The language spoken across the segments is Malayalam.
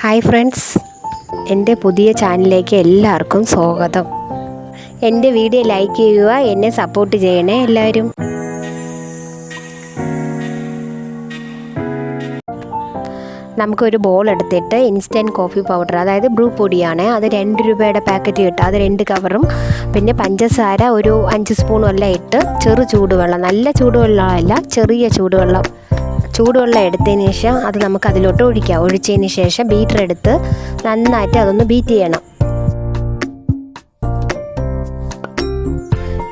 ഹായ് ഫ്രണ്ട്സ്, എൻ്റെ പുതിയ ചാനലിലേക്ക് എല്ലാവർക്കും സ്വാഗതം. എൻ്റെ വീഡിയോ ലൈക്ക് ചെയ്യുക, എന്നെ സപ്പോർട്ട് ചെയ്യണേ എല്ലാവരും. നമുക്കൊരു ബോൾ എടുത്തിട്ട് ഇൻസ്റ്റൻറ്റ് കോഫി പൗഡർ, അതായത് ബ്രൂ പൊടിയാണ്, അത് 2 രൂപയുടെ പാക്കറ്റ് കിട്ടും. അത് 2 കവറും പിന്നെ പഞ്ചസാര ഒരു 5 സ്പൂണും എല്ലാം ഇട്ട് ചെറു ചൂടുവെള്ളം, നല്ല ചൂടുവെള്ളമല്ല, ചെറിയ ചൂടുവെള്ളം എടുത്തതിന് ശേഷം അത് നമുക്ക് അതിലോട്ട് ഒഴിക്കാം. ഒഴിച്ചതിന് ശേഷം ബീറ്റർ എടുത്ത് നന്നായിട്ട് അതൊന്ന് ബീറ്റ് ചെയ്യണം.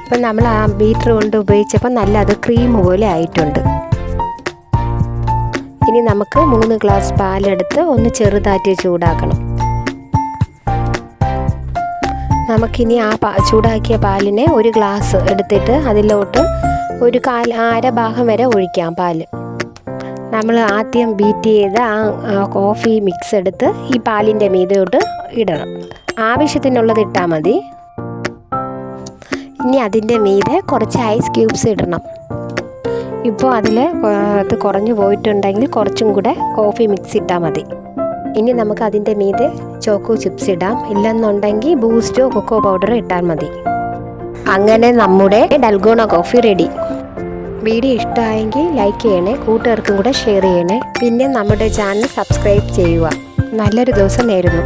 ഇപ്പം നമ്മൾ ആ ബീറ്റർ കൊണ്ട് ഉപയോഗിച്ചപ്പോൾ നല്ല അത് ക്രീം പോലെ ആയിട്ടുണ്ട്. ഇനി നമുക്ക് 3 ഗ്ലാസ് പാലെടുത്ത് ഒന്ന് ചെറുതായിട്ട് ചൂടാക്കണം. നമുക്കിനി ആ ചൂടാക്കിയ പാലിനെ ഒരു ഗ്ലാസ് എടുത്തിട്ട് അതിലോട്ട് ഒരു അര ഭാഗം വരെ ഒഴിക്കാം പാല്. നമ്മൾ ആദ്യം ബീറ്റ് ചെയ്ത ആ കോഫി മിക്സ് എടുത്ത് ഈ പാലിൻ്റെ മീതയോട്ട് ഇടണം. ആവശ്യത്തിനുള്ളത് ഇട്ടാൽ മതി. ഇനി അതിൻ്റെ മീതെ കുറച്ച് ഐസ് ക്യൂബ്സ് ഇടണം. ഇപ്പോൾ അത് കുറഞ്ഞു പോയിട്ടുണ്ടെങ്കിൽ കുറച്ചും കൂടെ കോഫി മിക്സ് ഇട്ടാൽ മതി. ഇനി നമുക്ക് അതിൻ്റെ മീതെ ചോക്കോ ചിപ്സ് ഇടാം. ഇല്ലെന്നുണ്ടെങ്കിൽ ബൂസ്റ്റോ കൊക്കോ പൗഡറോ ഇട്ടാൽ മതി. അങ്ങനെ നമ്മുടെ ഡൽഗോണ കോഫി റെഡി. വീഡിയോ ഇഷ്ടമായെങ്കിൽ ലൈക്ക് ചെയ്യണേ, കൂട്ടുകാർക്കും കൂടെ ഷെയർ ചെയ്യണേ. പിന്നെ നമ്മുടെ ചാനൽ സബ്സ്ക്രൈബ് ചെയ്യുക. നല്ലൊരു ദിവസം നേരുന്നു.